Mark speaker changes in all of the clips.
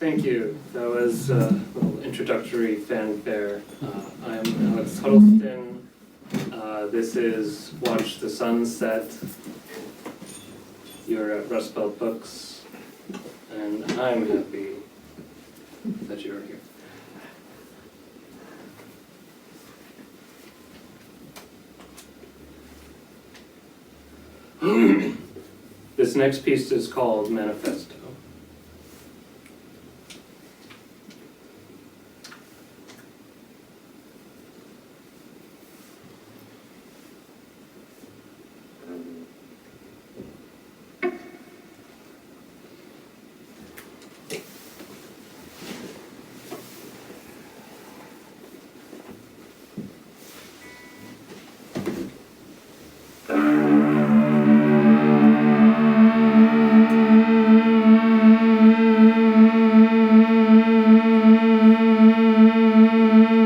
Speaker 1: Thank you. That was a little introductory fanfare. I'm Alex Huddleston. This is Watch the Sunset. You're at Rust Belt Books, and I'm happy that you're here. This next piece is called Manifesto.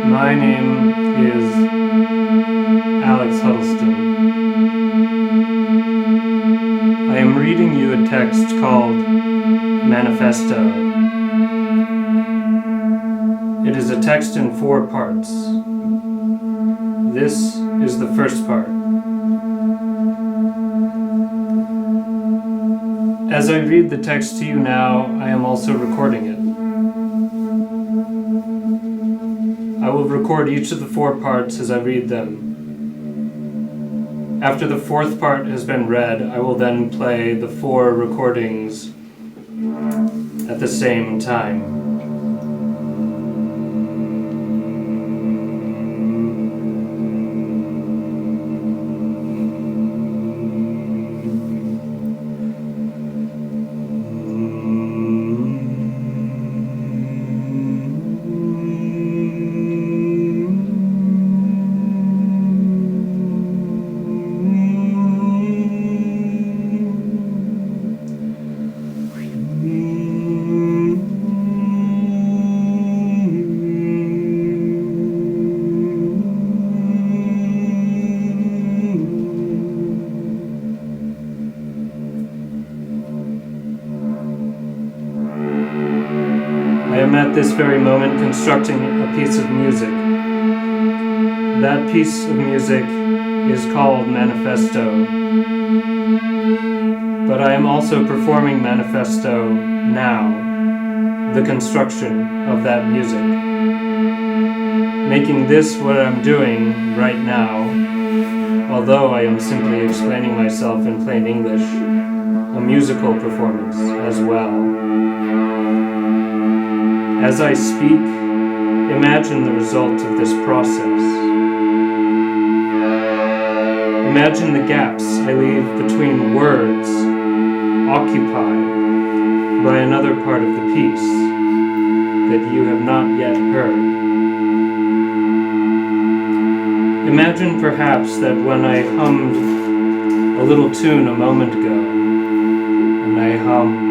Speaker 1: My name is Alex Huddleston. I am reading you a text called Manifesto. It is a text in 4 parts. This is the first part. As I read the text to you now, I am also recording it. I will record each of the 4 parts as I read them. After the 4th part has been read, I will then play the 4 recordings at the same time. I am at this very moment constructing a piece of music. That piece of music is called Manifesto. But I am also performing Manifesto now, the construction of that music. Making this what I'm doing right now, although I am simply explaining myself in plain English, a musical performance as well. As I speak, imagine the result of this process. Imagine the gaps I leave between words occupied by another part of the piece that you have not yet heard. Imagine perhaps that when I hummed a little tune a moment ago, and I hummed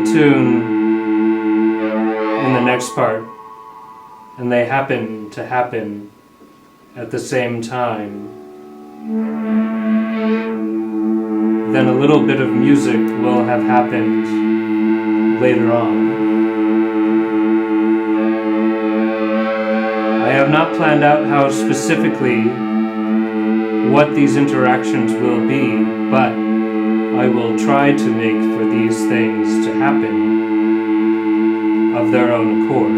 Speaker 1: tune in the next part, and they happen to happen at the same time, then a little bit of music will have happened later on. I have not planned out how specifically what these interactions will be, but I will try to make for these things to happen of their own accord.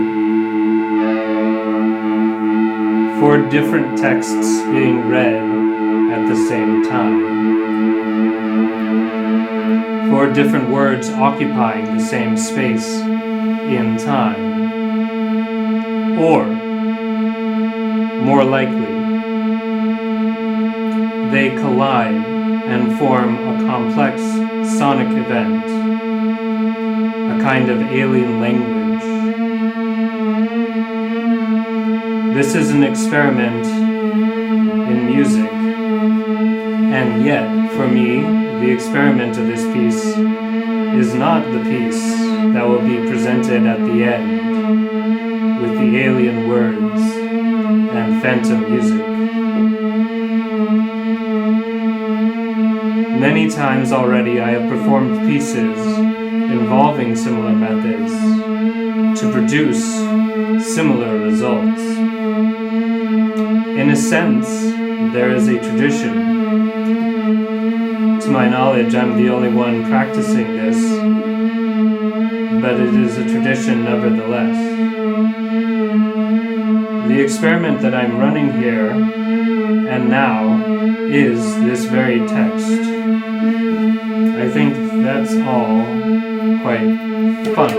Speaker 1: 4 different texts being read at the same time. 4 different words occupying the same space in time. Or, more likely, they collide and form a complex sonic event, a kind of alien language. This is an experiment in music, and yet, for me, the experiment of this piece is not the piece that will be presented at the end with the alien words and phantom music. Many times already I have performed pieces involving similar methods to produce similar results. In a sense, there is a tradition. To my knowledge, I'm the only one practicing this, but it is a tradition nevertheless. The experiment that I'm running here and now is this very text. I think that's all quite fun.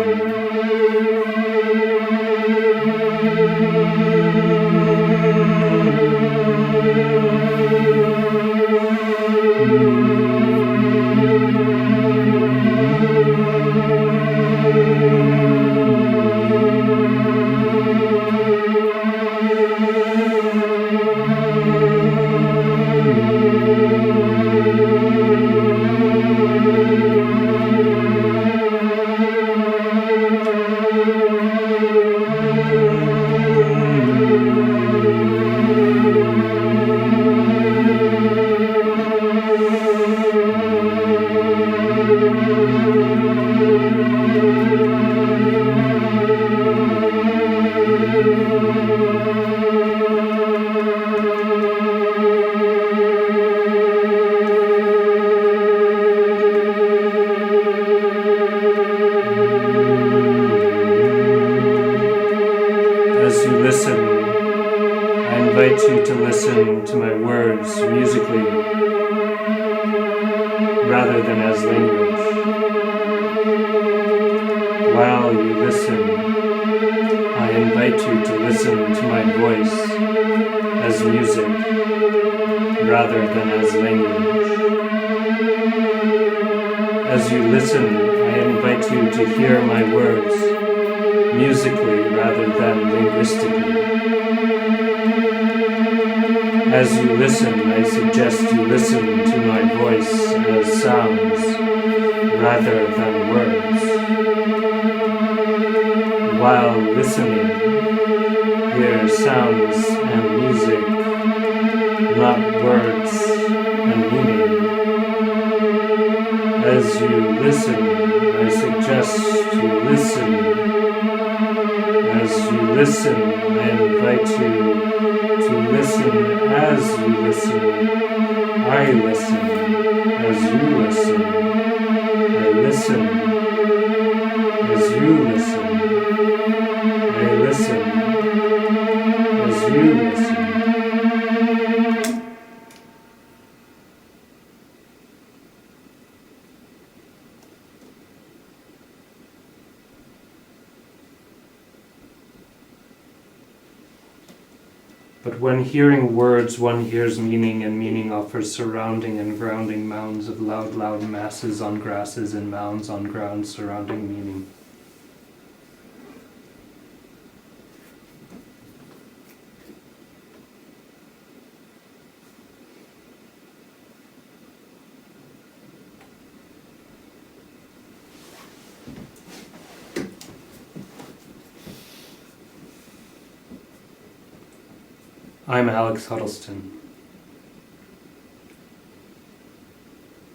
Speaker 1: Rather than as language. While you listen, I invite you to listen to my voice as music rather than as language. As you listen, I invite you to hear my words musically rather than linguistically. As you listen, I suggest you listen to my voice as sounds rather than words. While listening, hear sounds and music, not words and meaning. As you listen, I suggest you listen. As you listen, I invite you to listen as you listen. I listen as you listen. I listen as you listen. I listen as you listen. But when hearing words, one hears meaning, and meaning offers surrounding and grounding mounds of loud masses on grasses and mounds on ground surrounding meaning. I'm Alex Huddleston.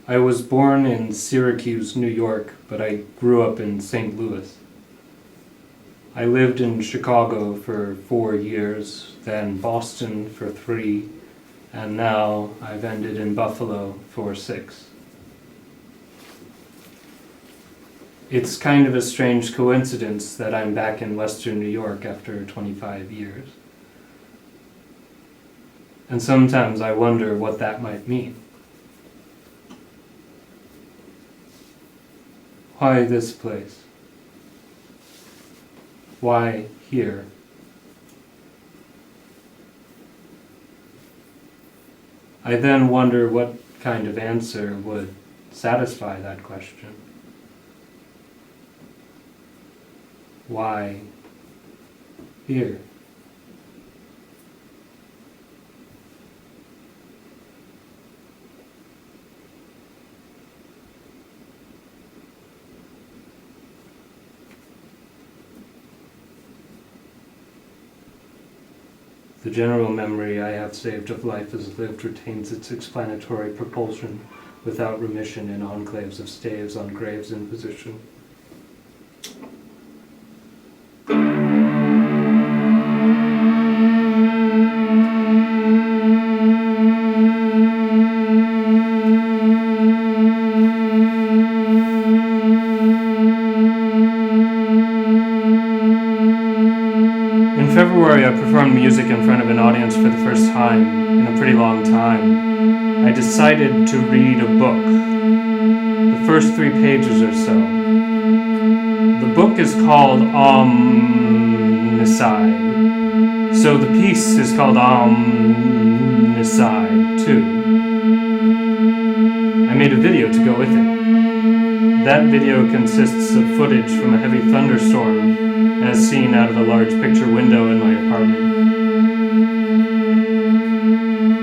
Speaker 1: I was born in Syracuse, New York, but I grew up in St. Louis. I lived in Chicago for 4 years, then Boston for 3, and now I've ended in Buffalo for 6. It's kind of a strange coincidence that I'm back in Western New York after 25 years. And sometimes I wonder what that might mean. Why this place? Why here? I then wonder what kind of answer would satisfy that question. Why here? The general memory I have saved of life as lived retains its explanatory propulsion, without remission in enclaves of staves on graves in position. In February, I performed music in front of an audience for the first time in a pretty long time. I decided to read a book, the first 3 pages or so. The book is called Omnicide, so the piece is called Omnicide too. I made a video to go with it. That video consists of footage from a heavy thunderstorm as seen out of a large picture window in my apartment.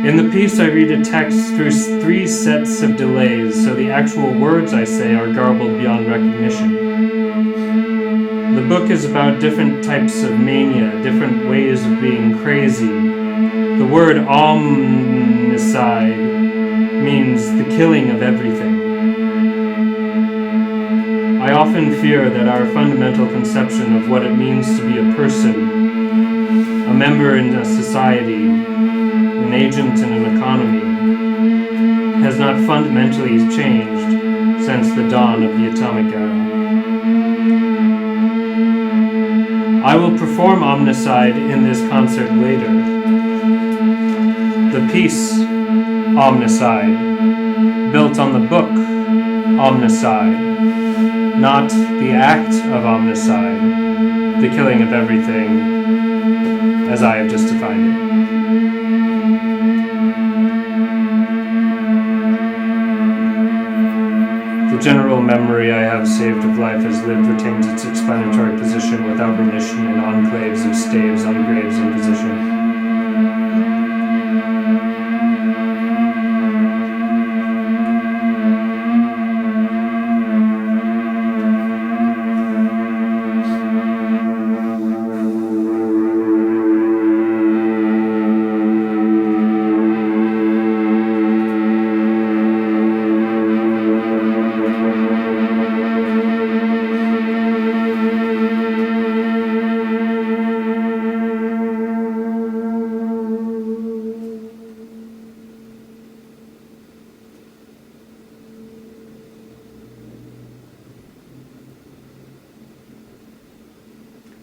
Speaker 1: In the piece, I read a text through 3 sets of delays, so the actual words I say are garbled beyond recognition. The book is about different types of mania, different ways of being crazy. The word omnicide means the killing of everything. I often fear that our fundamental conception of what it means to be a person, a member in a society, an agent in an economy, has not fundamentally changed since the dawn of the atomic era. I will perform Omnicide in this concert later. The piece, Omnicide, built on the book, Omnicide, not the act of omnicide, the killing of everything, as I have just defined it. The general memory I have saved of life as lived retains its explanatory position without remission in enclaves of staves on graves in position.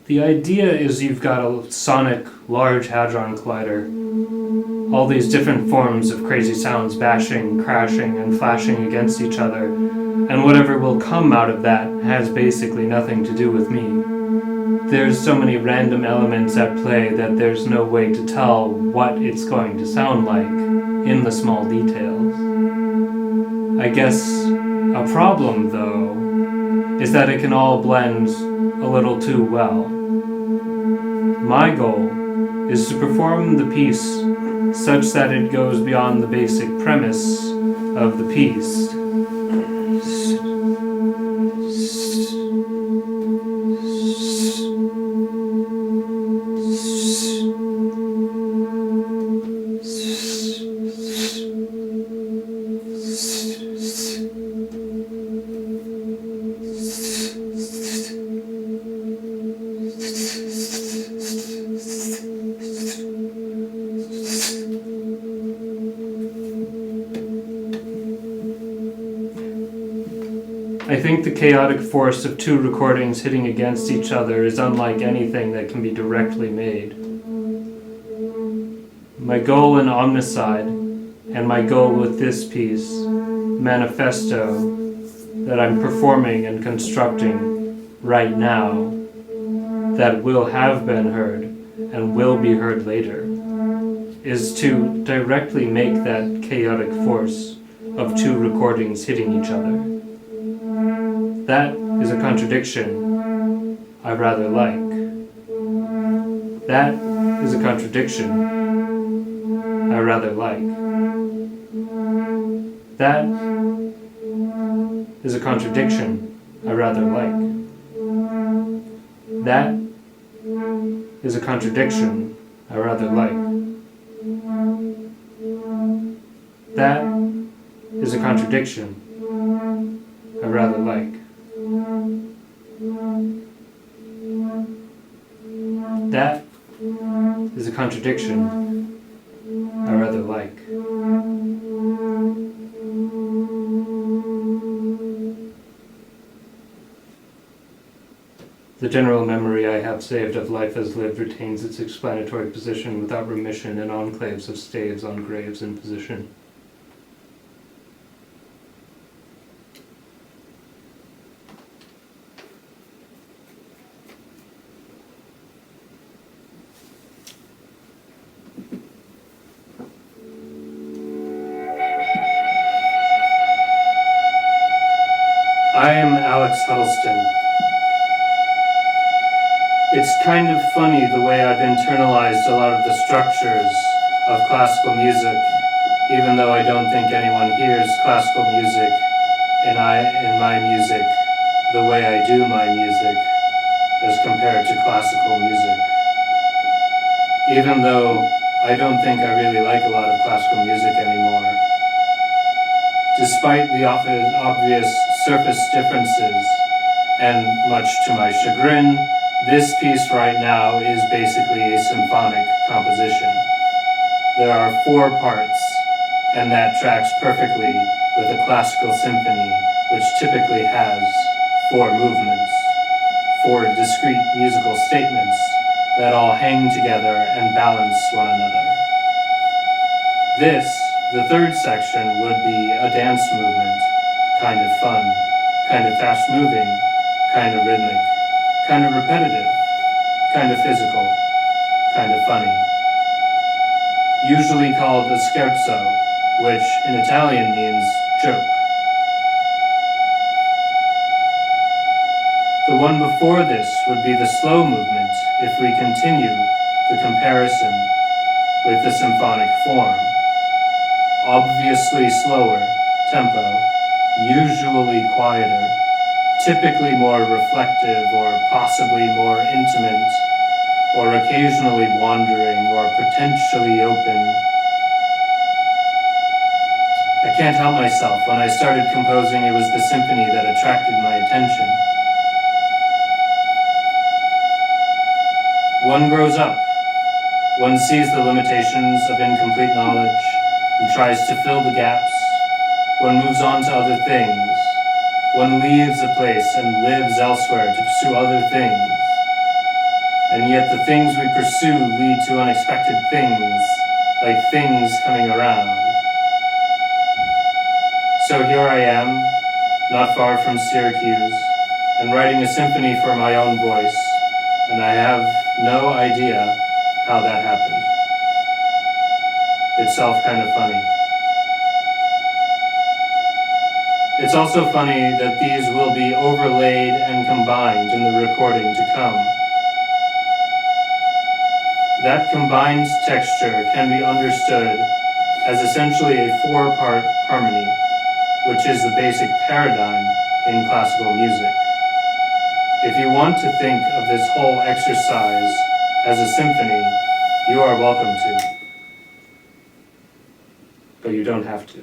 Speaker 1: The idea is you've got a sonic, large hadron collider. All these different forms of crazy sounds bashing, crashing, and flashing against each other, and whatever will come out of that has basically nothing to do with me. There's so many random elements at play that there's no way to tell what it's going to sound like in the small details. I guess a problem, though, is that it can all blend a little too well. My goal is to perform the piece such that it goes beyond the basic premise of the piece. I think the chaotic force of 2 recordings hitting against each other is unlike anything that can be directly made. My goal in Omnicide, and my goal with this piece, Manifesto, that I'm performing and constructing right now, that will have been heard and will be heard later, is to directly make that chaotic force of 2 recordings hitting each other. That is a contradiction I rather like. That is a contradiction I rather like. That is a contradiction I rather like. That is a contradiction I rather like. That is a contradiction I rather like. That is a contradiction I rather like. The general memory I have saved of life as lived retains its explanatory position without remission in enclaves of staves on graves in position. I am Alex Huddleston. It's kind of funny the way I've internalized a lot of the structures of classical music, even though I don't think anyone hears classical music in my music the way I do my music as compared to classical music. Even though I don't think I really like a lot of classical music anymore. Despite the obvious surface differences, and much to my chagrin, this piece right now is basically a symphonic composition. There are 4 parts, and that tracks perfectly with a classical symphony, which typically has 4 movements, 4 discrete musical statements that all hang together and balance one another. This, the 3rd section, would be a dance movement, kind of fun, kind of fast-moving, kind of rhythmic, kind of repetitive, kind of physical, kind of funny. Usually called a scherzo, which in Italian means joke. The one before this would be the slow movement if we continue the comparison with the symphonic form. Obviously slower tempo, usually quieter, typically more reflective or possibly more intimate, or occasionally wandering or potentially open. I can't help myself. When I started composing, it was the symphony that attracted my attention. One grows up. One sees the limitations of incomplete knowledge and tries to fill the gaps. One moves on to other things. One leaves a place and lives elsewhere to pursue other things. And yet the things we pursue lead to unexpected things, like things coming around. So here I am, not far from Syracuse, and writing a symphony for my own voice, and I have no idea how that happened. Itself kind of funny. It's also funny that these will be overlaid and combined in the recording to come. That combined texture can be understood as essentially a 4-part harmony, which is the basic paradigm in classical music. If you want to think of this whole exercise as a symphony, you are welcome to. But you don't have to.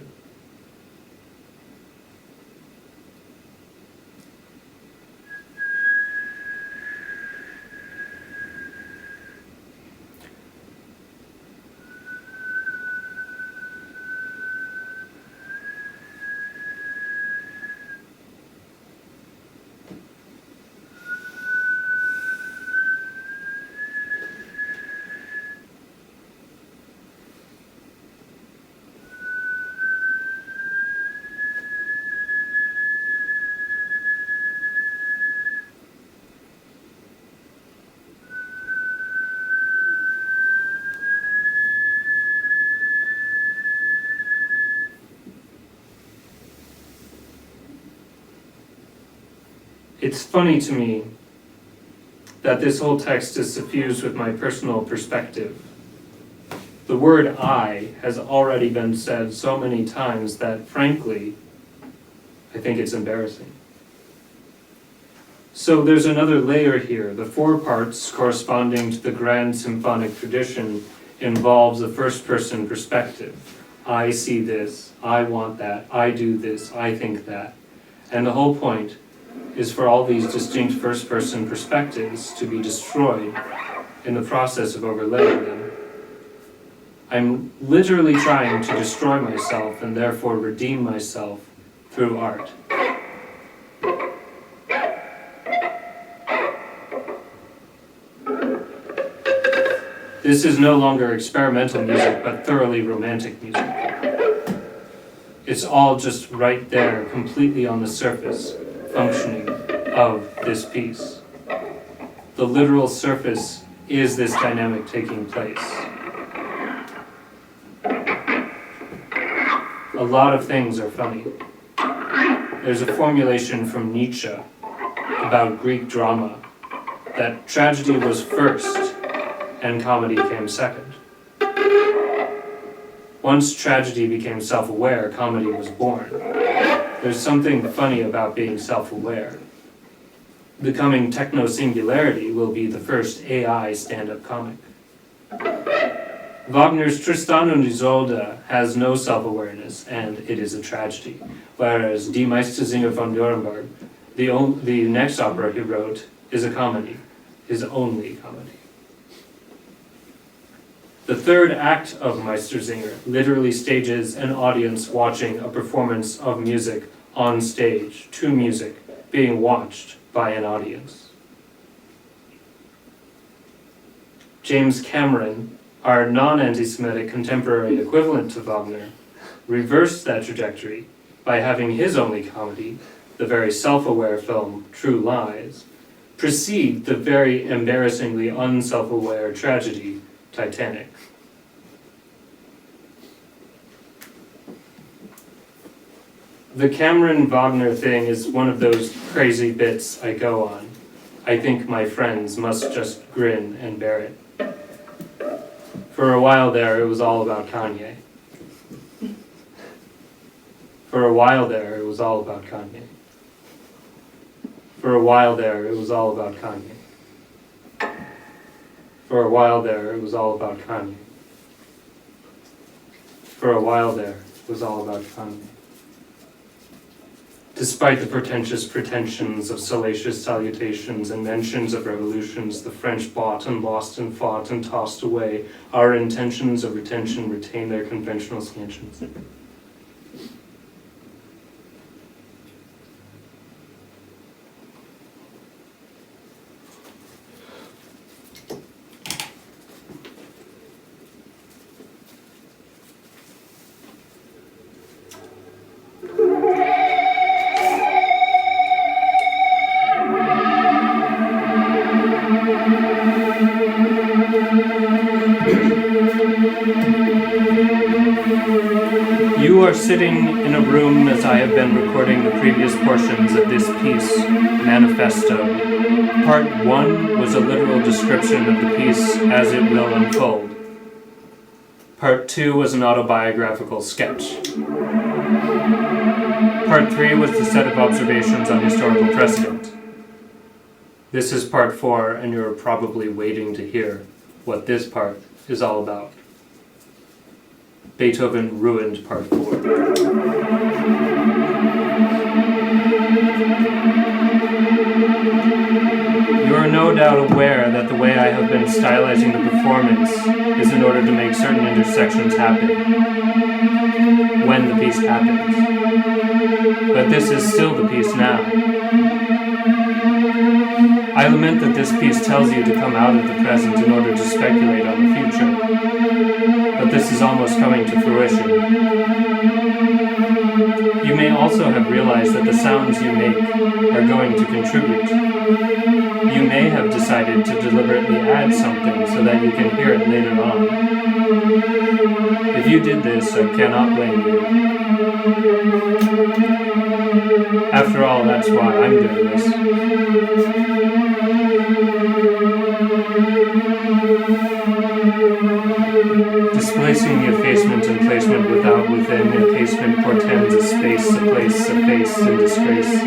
Speaker 1: It's funny to me that this whole text is suffused with my personal perspective. The word I has already been said so many times that, frankly, I think it's embarrassing. So there's another layer here. The 4 parts corresponding to the grand symphonic tradition involves a first-person perspective. I see this, I want that, I do this, I think that. And the whole point is for all these distinct first-person perspectives to be destroyed in the process of overlaying them. I'm literally trying to destroy myself and therefore redeem myself through art. This is no longer experimental music, but thoroughly romantic music. It's all just right there, completely on the surface, functioning of this piece. The literal surface is this dynamic taking place. A lot of things are funny. There's a formulation from Nietzsche about Greek drama that tragedy was first and comedy came second. Once tragedy became self-aware, comedy was born. There's something funny about being self-aware. The coming techno-singularity will be the first AI stand-up comic. Wagner's Tristan und Isolde has no self-awareness, and it is a tragedy, whereas Die Meistersinger von Nuremberg, the next opera he wrote, is a comedy, his only comedy. The third act of Meistersinger literally stages an audience watching a performance of music on stage, to music, being watched by an audience. James Cameron, our non-anti-Semitic contemporary equivalent to Wagner, reversed that trajectory by having his only comedy, the very self-aware film True Lies, precede the very embarrassingly unself-aware tragedy Titanic. The Cameron-Wagner thing is one of those crazy bits I go on. I think my friends must just grin and bear it. For a while there, it was all about Kanye. For a while there, it was all about Kanye. For a while there, it was all about Kanye. For a while there, it was all about Kanye. For a while there, it was all about Kanye. Despite the pretentious pretensions of salacious salutations and mentions of revolutions the French bought and lost and fought and tossed away, our intentions of retention retain their conventional scansions. You are sitting in a room as I have been recording the previous portions of this piece, Manifesto. Part 1 was a literal description of the piece as it will unfold. Part 2 was an autobiographical sketch. Part 3 was the set of observations on historical precedent. This is Part 4, and you're probably waiting to hear what this part is all about. Beethoven ruined Part 4. You are no doubt aware that the way I have been stylizing the performance is in order to make certain intersections happen when the piece happens. But this is still the piece now. I lament that this piece tells you to come out of the present in order to speculate on the future. But this is almost coming to fruition. You may also have realized that the sounds you make are going to contribute. You may have decided to deliberately add something so that you can hear it later on. If you did this, I cannot blame you. After all, that's why I'm doing this. Displacing the effacement and placement without within, effacement portends a space, a place, a face, and disgrace.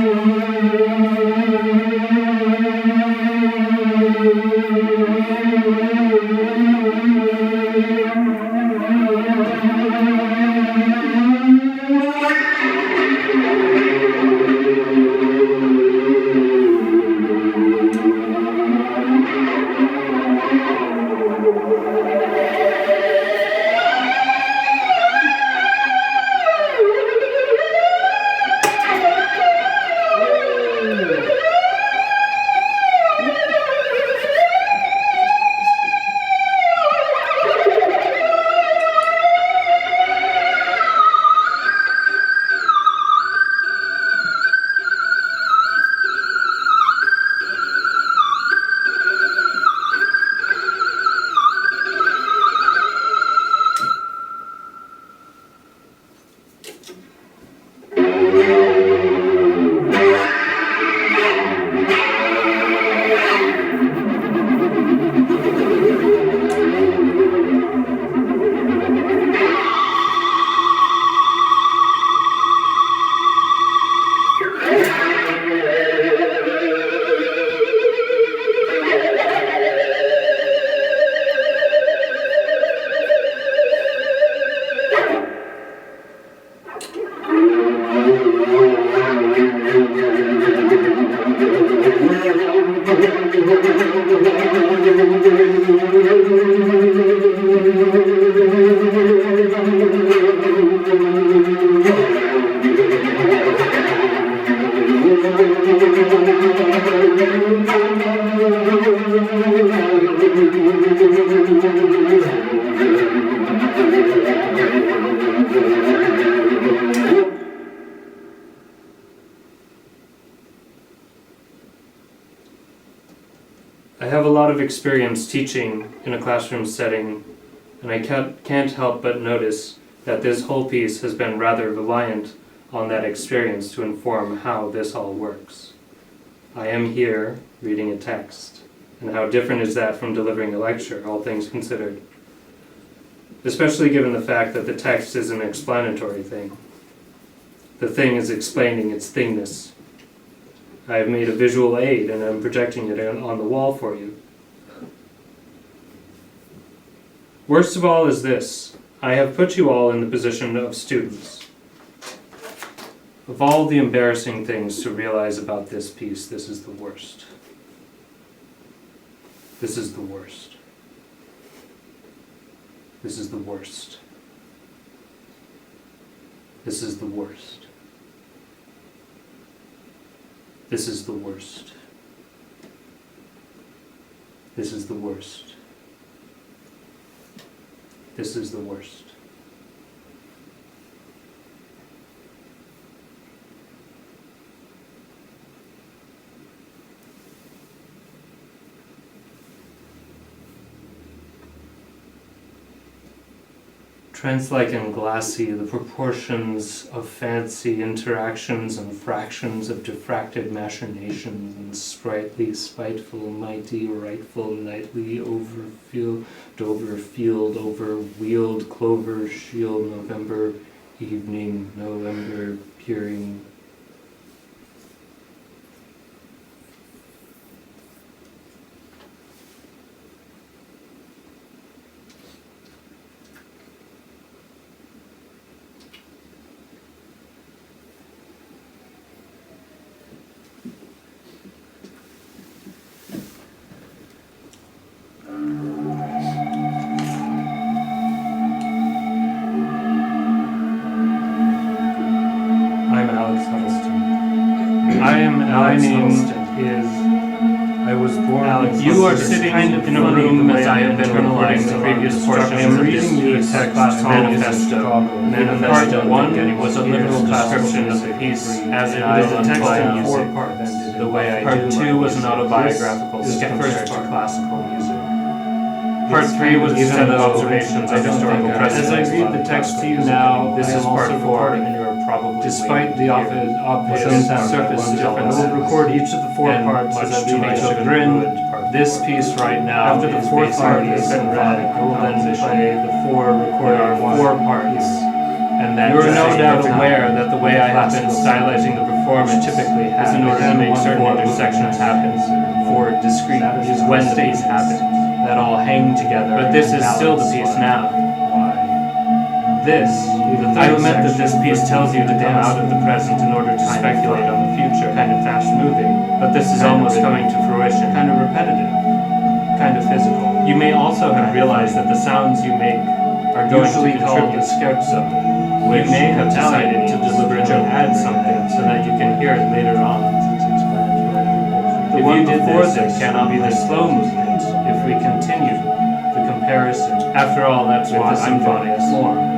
Speaker 1: I have a lot of experience teaching in a classroom setting, and I can't help but notice that this whole piece has been rather reliant on that experience to inform how this all works. I am here reading a text, and how different is that from delivering a lecture, all things considered? Especially given the fact that the text is an explanatory thing. The thing is explaining its thingness. I have made a visual aid and I'm projecting it on the wall for you. Worst of all is this: I have put you all in the position of students. Of all the embarrassing things to realize about this piece, this is the worst. This is the worst. This is the worst. This is the worst. This is the worst. This is the worst. This is the worst. Trance-like and glassy, the proportions of fancy interactions and fractions of diffracted machinations, and sprightly, spiteful, mighty, rightful, nightly, overfield, overwheeled, clover, shield, November, evening, November, peering. You are sitting in a room as I have been recording the previous portions of this piece, Manifesto. Part 1 was a literal description of the piece as it is a text in 4 parts. Part 2 was an autobiographical sketch to classical music. Part 3 was a set of observations of historical precedents. As I read the text to you now, this is part 4. Despite the obvious surface difference, I will record each of the 4 parts as I read each grin. This piece right now, after the 4th part has been read, I will then play the 4 recorded 4 parts. And that you are no doubt aware that the way I have been stylizing the performance typically is in order to make certain intersections happen for discrete when the piece happens, that all hang together. But this is still the piece now. This, I lament that this piece tells you to come out of the present in order to speculate on the future, kind of fast-moving, but this is almost coming to fruition, kind of repetitive, kind of physical. You may also have realized that the sounds you make are going to contribute the scherzo. You may have decided to deliberately add something so that you can hear it later on. If you did this, it cannot be the slow movement if we continue the comparison. After all, that's what the symphonic form.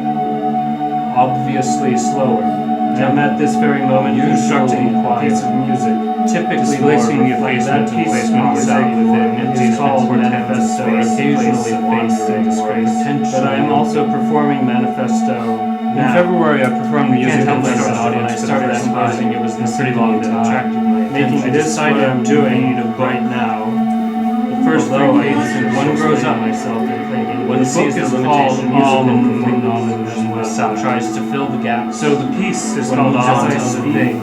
Speaker 1: Obviously slower. I am at this very moment constructing a piece of music, typically placing the effacement and placement without within is called Manifesto, occasionally faced in disgrace. But I am also performing Manifesto. In February, I performed music in front of an audience. I started composing. It was pretty long that attracted my attention. I decided I'm doing right now. The first 3 pages, one grows up myself and thinking. When the book is called All in the Knowledge, tries to fill the gap. So the piece is called All in the Thing.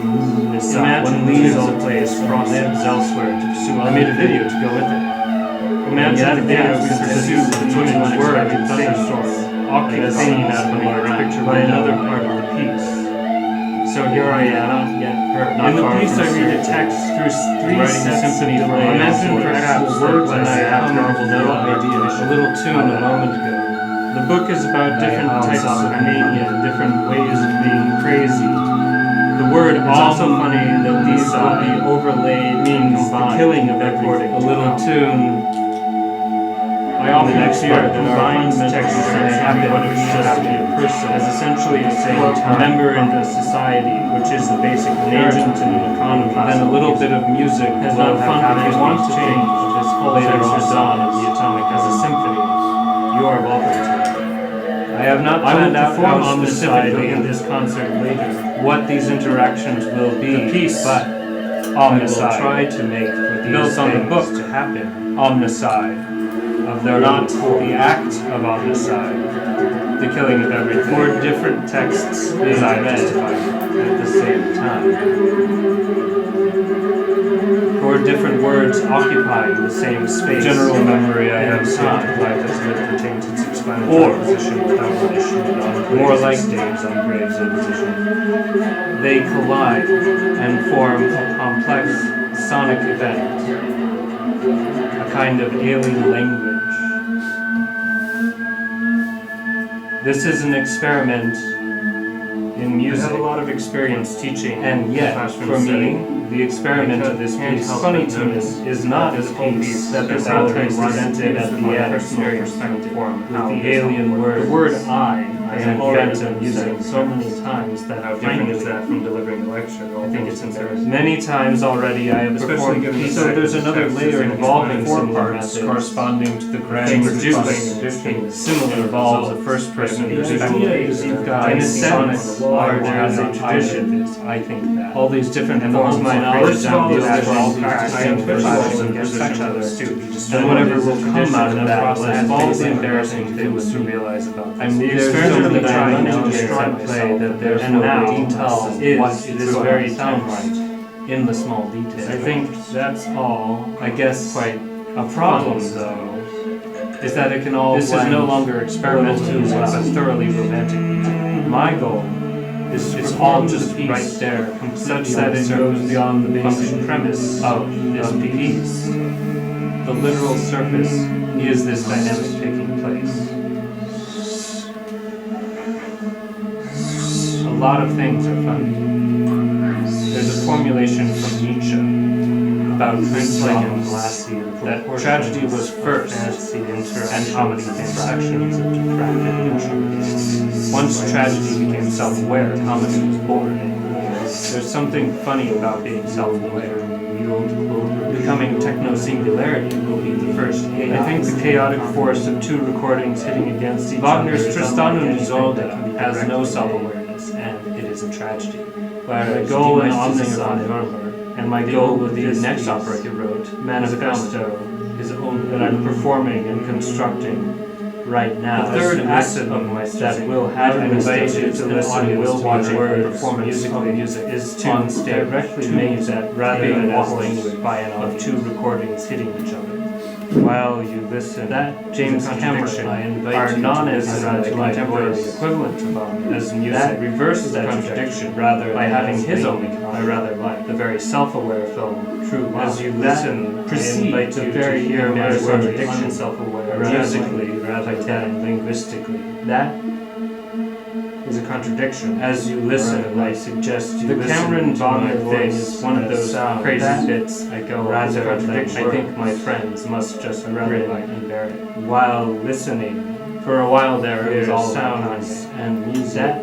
Speaker 1: Imagine leaves a place from lives elsewhere to pursue. I made a video to go with it. Imagine the dance we pursue the twin word and thunderstorm, occupied out of a large picture by another part of the piece. So here I am, not yet heard. In the piece, I read a text through three symphony plays. Imagine perhaps words when I have no idea. A little tune a moment ago. The book is about different types of mania, different ways of being crazy. The word it's also funny that these will be overlaid means the killing of everything. A little tune. I often hear that our text may happen what it should have to be a person as essentially a member in the society, which is the basic agent in an economy. Then a little bit of music has not fundamentally want to change this whole later dawn of the atomic as a symphony. You are welcome to it. I have not planned out how specifically in this concert later what these interactions will be, the piece, but Omnicide will try to make for these on the book to happen. Omnicide. Of their not the act of Omnicide, the killing of everything, or different texts being read at the same time, or different words occupying the same space. General memory I have seen life as it pertains to its explanatory position without relation, more like Dave's on Graves' position. They collide and form a complex sonic event, a kind of alien language. This is an experiment in music. I have a lot of experience teaching, and yet, for me, the experiment of this piece, funny to me, is not as piece that the soundtrack presented at the end, very perspective form, with the alien word. The word I have already using so many times that how different is that from delivering a lecture? I think it's embarrassing. Many times already I have performed pieces. So there's another layer involving four parts corresponding to the grand reducing similar involves a first person perspective. You've got in a sense large as a tradition. I think that all these different forms my knowledge and the all practicing against each other too. And whatever will come out of that will all the embarrassing things to realize about this. The experiment that I now play that there's no detail is this very sound right in the small details. I think that's all. I guess quite a problem though is that it can all. This is no longer experimental, but thoroughly romantic. My goal is it's all just right there, such that it goes beyond the basic premise of this piece. The literal surface is this dynamic taking place. A lot of things are funny. There's a formulation from Nietzsche about translating that tragedy was first and comedy came sections of detracted. Once tragedy became self-aware, comedy was born. There's something funny about being self-aware. Becoming techno-singularity will be the first. I think the chaotic force of two recordings hitting against each other. Wagner's Tristan and Isolde has no self-awareness, and it is a tragedy. Where my goal in Omnicide and my goal with the next opera he wrote, Manifesto, is only that I'm performing and constructing right now. The third act of my that will have an invited to listen will watch words performance of music is to on stage directly made that rather than as language by an of two recordings hitting each other. While you listen, that James Cameron are not as contemporary equivalent to them as music. That reverses that contradiction rather by having his own I rather like the very self-aware film True Love. As you listen, proceed to very hear my contradiction self-aware musically rather than linguistically. That is a contradiction. As you listen, I suggest you listen. The Cameron Wagner thing is one of those crazy bits I go rather I think my friends must just grin and bear it. While listening, for a while there it was all sounds and music,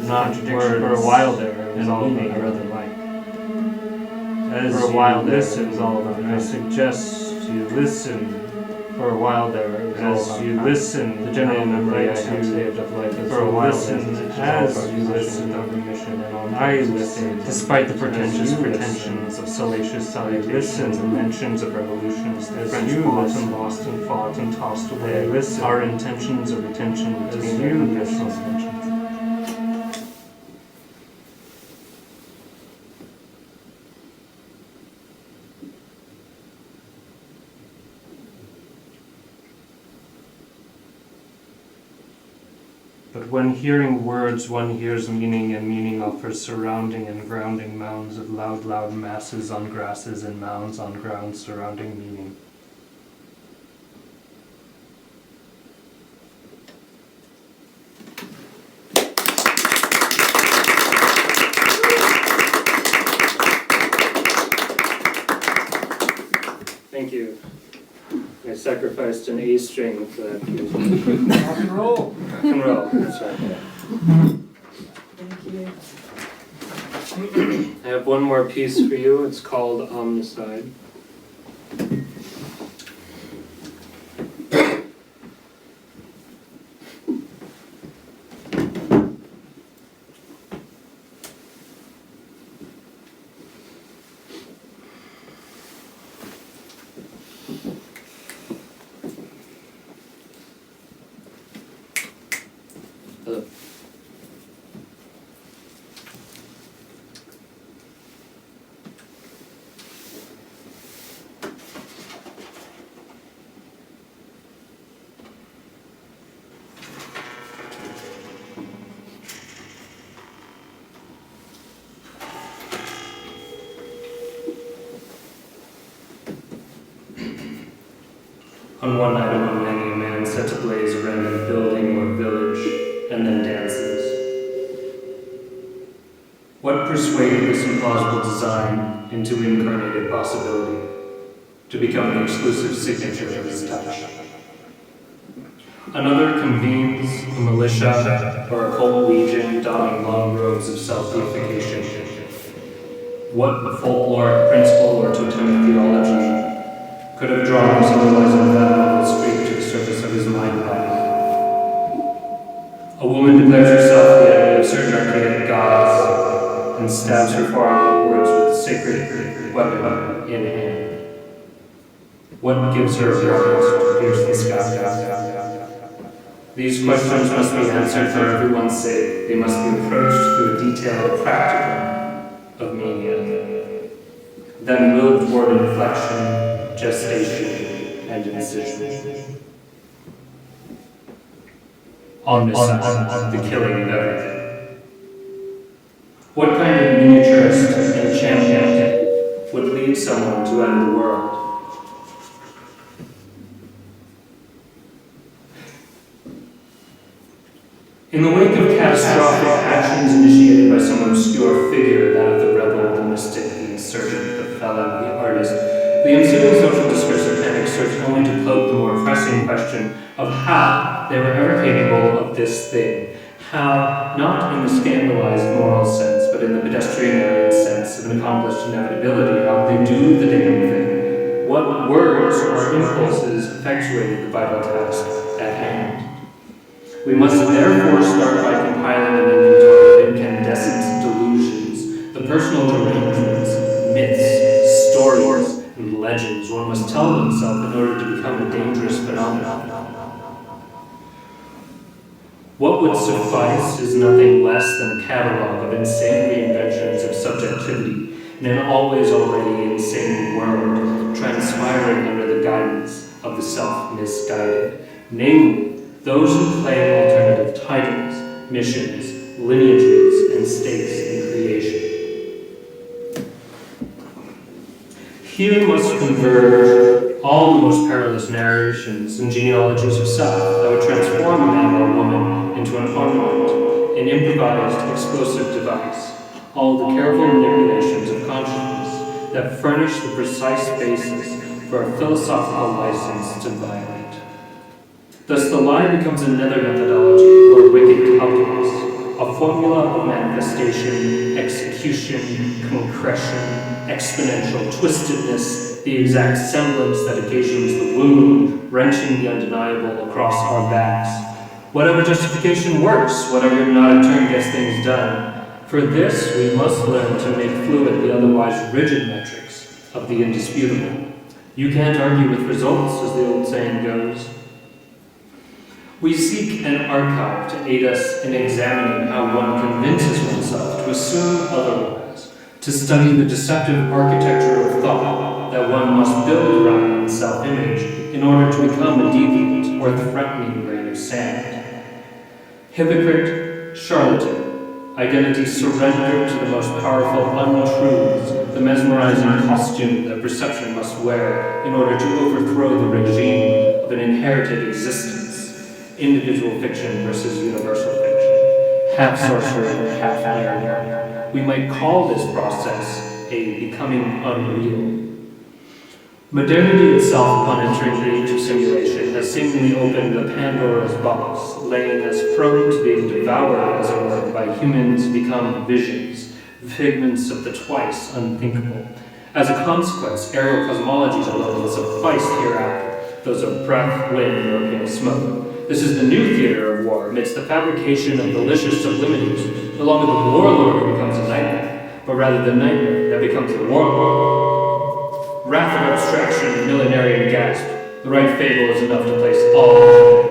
Speaker 1: not words. For a while there it was all about I rather like. As for a while there it was all about I suggest you listen. For a while there, as you listen, the general memory I have saved of life is for a while as you listen on remission and on I listen, despite the pretentious pretensions of salacious salutations and mentions of revolutions, the French fought and lost and fought and tossed away. Listen, our intentions of retention between you and personal mentions. But when hearing words, one hears meaning, and meaning offers surrounding and grounding mounds of loud, loud masses on grasses and mounds on ground surrounding meaning. Thank you. I sacrificed an A string for that piece.
Speaker 2: Rock and roll.
Speaker 1: Rock and roll, that's right.
Speaker 2: Thank you.
Speaker 1: I have one more piece for you. It's called Omnicide. Hello. On one night among many, a man sets ablaze a random building or village, and then dances. What persuaded this implausible design into incarnated possibility, to become the exclusive signature of his touch? Another convenes a militia or a cult legion donning long robes of self-deification. What folkloric principle or totemic theology could have drawn this otherwise unfathomable streak to the surface of his mind body? A woman declares herself the enemy of certain archaic gods and stabs her forearm upwards with a sacred weapon in hand. What gives her warrant to pierce the sky? These questions must be answered for everyone's sake. They must be approached through a detailed practical of meaning, then willed toward inflection, gestation, and incision. Omnicide, the killing of everything. What kind of miniaturist and champion would lead someone to end the world? In the wake of catastrophic actions initiated by some obscure figure, that of the rebel, the mystic, the insurgent, the felon, the artist, the ensuing social discursive panic serves only to cloak the more pressing question of how they were ever capable of this thing. How, not in the scandalized moral sense, but in the pedestrian sense of an accomplished inevitability, how they do the damn thing. What words or impulses effectuated the vital task at hand. We must therefore start by compiling an inventory of incandescent delusions, the personal derangements, myths, stories, and legends one must tell oneself in order to become a dangerous phenomenon. What would suffice is nothing less than a catalog of insane reinventions of subjectivity in an always already insane world, transpiring under the guidance of the self-misguided, namely, those who claim alternative titles, missions, lineages, and stakes in creation. Here must converge all the most perilous narrations and genealogies of self that would transform a man or woman into an ornament, an improvised explosive device, all the careful manipulations of consciousness that furnish the precise basis for a philosophical license to violate. Thus the lie becomes another methodology or wicked calculus, a formula of manifestation, execution, concretion, exponential twistedness, the exact semblance that occasions the wound, wrenching the undeniable across our backs. Whatever justification works, whatever hypnotic turn gets things done. For this, we must learn to make fluid the otherwise rigid metrics of the indisputable. You can't argue with results, as the old saying goes. We seek an archive to aid us in examining how one convinces oneself to assume otherwise, to study the deceptive architecture of thought that one must build around one's self-image in order to become a deviant or threatening grain of sand. Hypocrite, charlatan, identity surrendered to the most powerful untruths, the mesmerizing costume that perception must wear in order to overthrow the regime of an inherited existence. Individual fiction versus universal fiction. Half sorcerer, half irony. We might call this process a becoming unreal. Modernity itself, upon entering the age of simulation, has seemingly opened the Pandora's box, laying us prone to being devoured, as it were, by humans become visions, figments of the twice unthinkable. As a consequence, aerial cosmologies alone will suffice hereafter, those of breath, wind, European smoke. This is the new theater of war, amidst the fabrication of delicious sublimities. No longer the warlord who becomes a nightmare, but rather the nightmare that becomes the warlord. Wrath of abstraction, millenarian gasp. The right fable is enough to place all.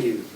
Speaker 3: you.